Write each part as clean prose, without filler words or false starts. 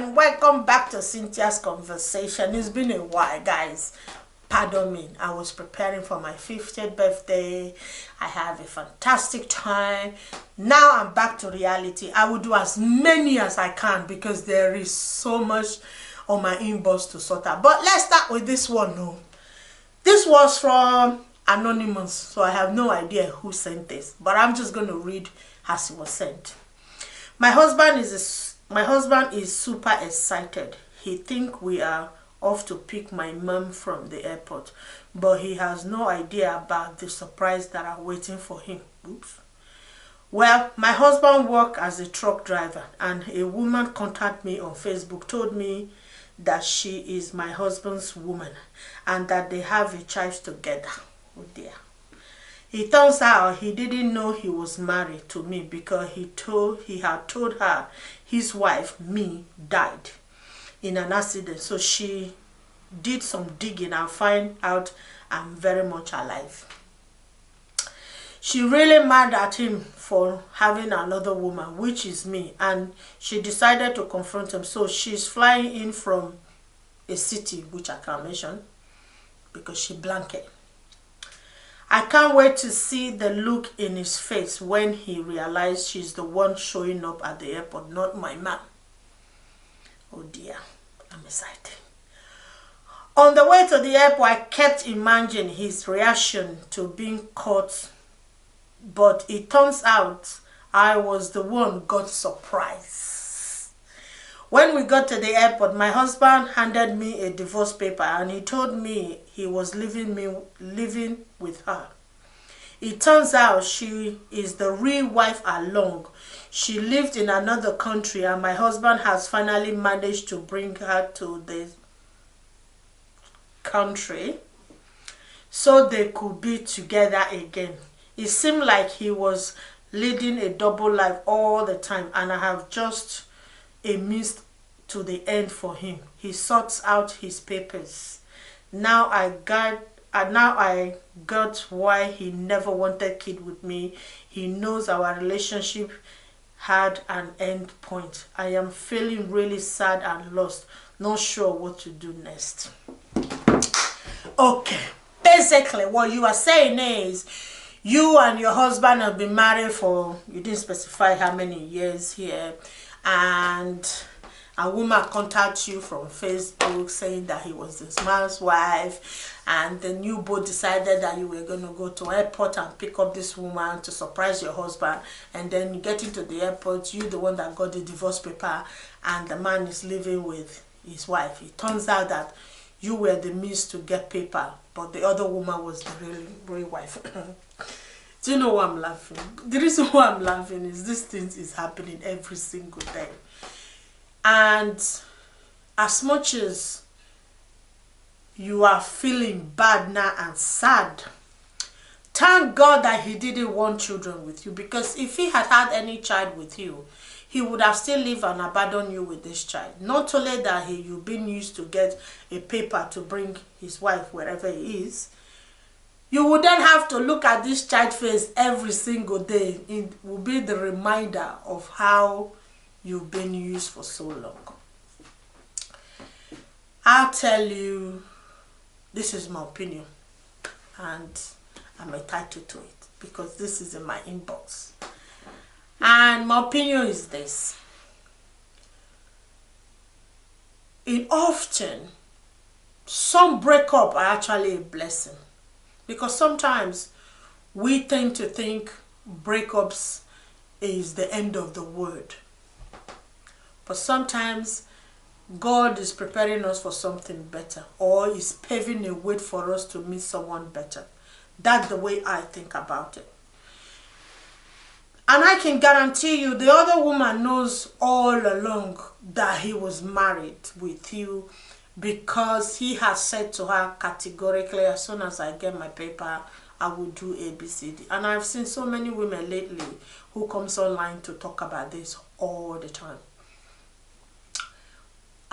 and welcome back to Cynthia's Conversation. It's been a while, guys. Pardon me, I was preparing for my 50th birthday. I have a fantastic time. Now I'm back to reality. I will do as many as I can because there is so much on my inbox to sort out. But let's start with this one. No, this was from Anonymous, so I have no idea who sent this, but I'm just going to read as it was sent. My husband is super excited. He think we are off to pick my mom from the airport, but he has no idea about the surprise that are waiting for him. Oops. Well, my husband works as a truck driver, and a woman contacted me on Facebook, told me that she is my husband's woman and that they have a child together. Oh dear. It turns out he didn't know he was married to me because he had told her his wife, me, died in an accident. So she did some digging and find out I'm very much alive. She really mad at him for having another woman, which is me, and she decided to confront him. So she's flying in from a city which I can't mention because she blanked. I can't wait to see the look in his face when he realized she's the one showing up at the airport, not my mom. Oh dear, I'm excited. On the way to the airport, I kept imagining his reaction to being caught, but it turns out I was the one got surprised. When we got to the airport, my husband handed me a divorce paper and he told me he was living with her. It turns out she is the real wife along. She lived in another country and my husband has finally managed to bring her to the country so they could be together again. It seemed like he was leading a double life all the time, and I have just a means to the end for him. He sorts out his papers. Now I got why he never wanted kid with me. He knows our relationship had an end point. I am feeling really sad and lost, not sure what to do next. Okay, basically what you are saying is you and your husband have been married for, you didn't specify how many years here, and a woman contacted you from Facebook saying that he was this man's wife, and then you both decided that you were going to go to airport and pick up this woman to surprise your husband, and then you get into the airport, you the one that got the divorce paper, and the man is living with his wife. It turns out that you were the means to get paper, but the other woman was the real wife. Do you know why I'm laughing? The reason why I'm laughing is this thing is happening every single day. And as much as you are feeling bad now and sad, thank God that he didn't want children with you, because if he had had any child with you, he would have still lived and abandoned you with this child. Not only that you've been used to get a paper to bring his wife wherever he is, you wouldn't have to look at this child face every single day. It will be the reminder of how you've been used for so long. I'll tell you, this is my opinion, and I'm entitled to it because this is in my inbox. And my opinion is this. Often, some breakup are actually a blessing, because sometimes we tend to think breakups is the end of the world. But sometimes God is preparing us for something better, or is paving a way for us to meet someone better. That's the way I think about it. And I can guarantee you the other woman knows all along that he was married with you, because he has said to her categorically, as soon as I get my paper, I will do ABCD. And I've seen so many women lately who comes online to talk about this all the time.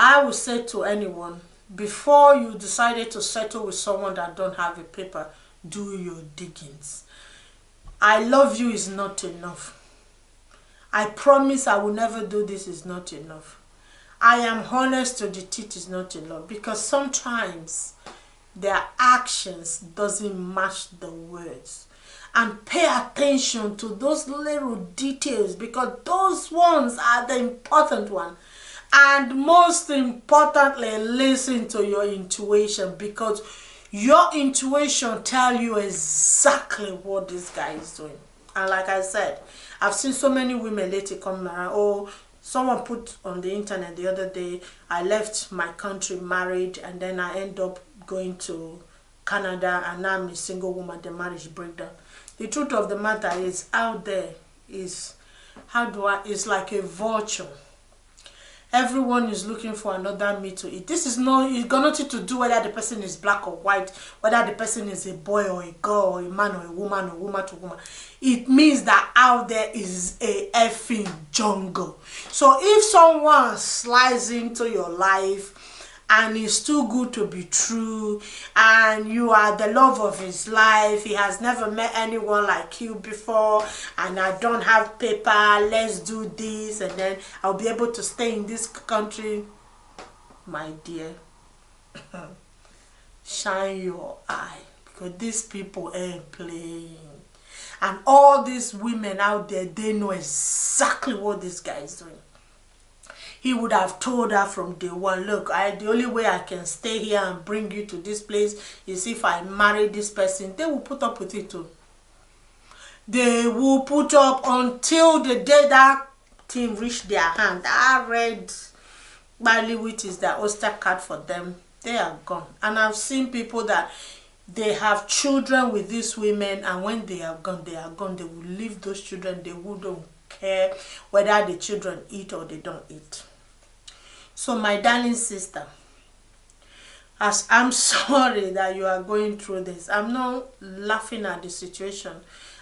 I would say to anyone, before you decided to settle with someone that don't have a paper, do your diggings. I love you is not enough. I promise I will never do this is not enough. I am honest to the teeth is not a lot, because sometimes their actions doesn't match the words. And pay attention to those little details, because those ones are the important one. And most importantly, listen to your intuition, because your intuition tell you exactly what this guy is doing. And like I said, I've seen so many women lately come around. Oh, someone put on the internet the other day, I left my country married and then I end up going to Canada and now I'm a single woman, the marriage breakdown. The truth of the matter is, out there is, it's like a vulture. Everyone is looking for another meat to eat. This is it's got nothing to do whether the person is black or white, whether the person is a boy or a girl or a man or a woman or woman to woman. It means that out there is a effing jungle. So if someone slides into your life and is too good to be true, and you are the love of his life, he has never met anyone like you before, and I don't have paper, let's do this, and then I'll be able to stay in this country, my dear, shine your eye, because these people ain't playing. And all these women out there, they know exactly what this guy is doing. He would have told her from day one, look, the only way I can stay here and bring you to this place is if I marry this person. They will put up with it too. They will put up until the day that thing reach their hand. That red barley wheat is their oyster card for them. They are gone. And I've seen people that they have children with these women, and when they are gone, they are gone. They will leave those children. They wouldn't care whether the children eat or they don't eat. So my darling sister, as I'm sorry that you are going through this, I'm not laughing at the situation.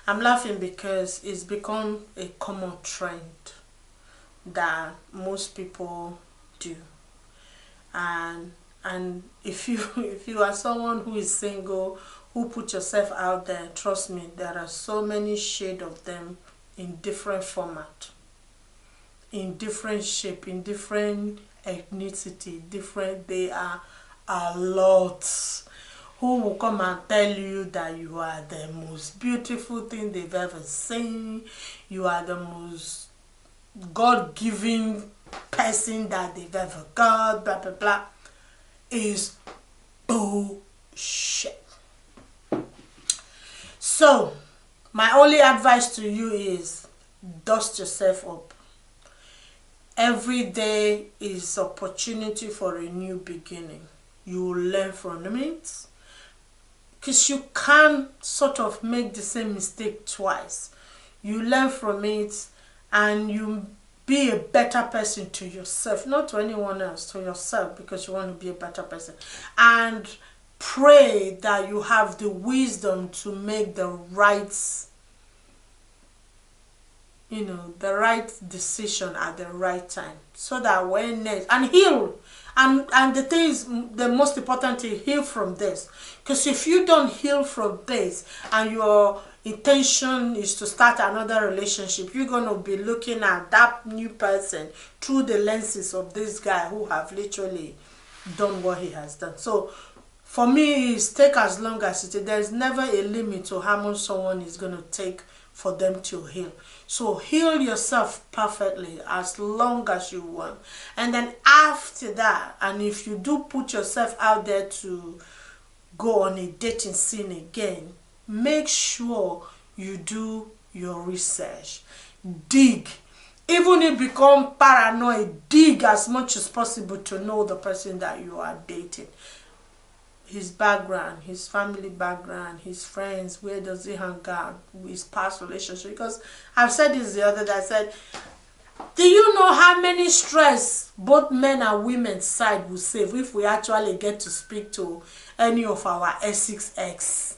I'm laughing because it's become a common trend that most people do. And if you are someone who is single, who put yourself out there, trust me, there are so many shades of them in different format, in different shape, in different ethnicity, different. They are a lot who will come and tell you that you are the most beautiful thing they've ever seen, you are the most God-given person that they've ever got, blah blah blah. Is bullshit. So my only advice to you is dust yourself up. Every day is opportunity for a new beginning. You will learn from it, because you can't sort of make the same mistake twice. You learn from it and you be a better person to yourself, not to anyone else, to yourself, because you want to be a better person. And pray that you have the wisdom to make the right, the right decision at the right time, so that when next, and heal. And the thing is, the most important thing, heal from this. Because if you don't heal from this and your intention is to start another relationship, you're going to be looking at that new person through the lenses of this guy who have literally done what he has done. So for me, it's take as long as it is. There's never a limit to how much someone is going to take for them to heal. So heal yourself perfectly as long as you want. And then after that, and if you do put yourself out there to go on a dating scene again, make sure you do your research. Dig. Even if you become paranoid, dig as much as possible to know the person that you are dating. His background, his family background, his friends, where does he hang out, his past relationship. Because I've said this the other day, I said, do you know how many stress both men and women's side will save if we actually get to speak to any of our Essex ex?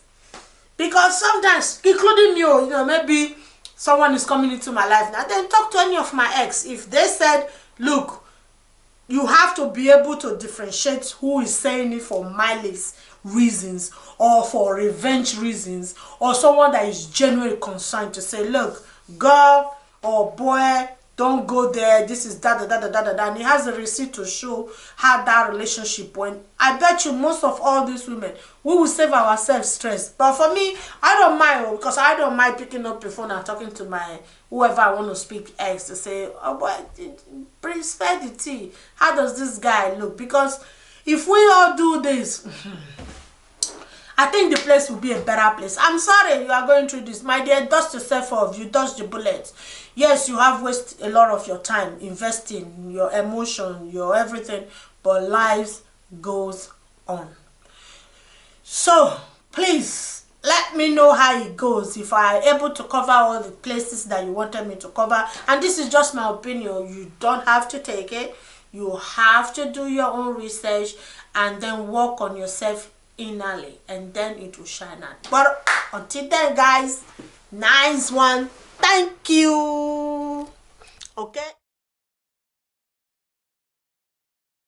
Because sometimes, including you, maybe someone is coming into my life now, then talk to any of my ex. If they said, look, you have to be able to differentiate who is saying it for malice reasons or for revenge reasons, or someone that is genuinely concerned to say, look, girl or boy, don't go there, this is da, and he has a receipt to show how that relationship went. I bet you most of all these women, we will save ourselves stress. But for me, I don't mind, because I don't mind picking up the phone and talking to my whoever I want to speak ex to say, oh boy, bring spare the tea. How does this guy look? Because if we all do this, I think the place will be a better place. I'm sorry you are going through this. My dear, dust yourself off. You dodge the bullets. Yes, you have wasted a lot of your time investing, your emotion, your everything, but life goes on. So, please, let me know how it goes. If I am able to cover all the places that you wanted me to cover. And this is just my opinion. You don't have to take it. You have to do your own research and then work on yourself innerly, and then it will shine out. But until then, guys, nice one. Thank you.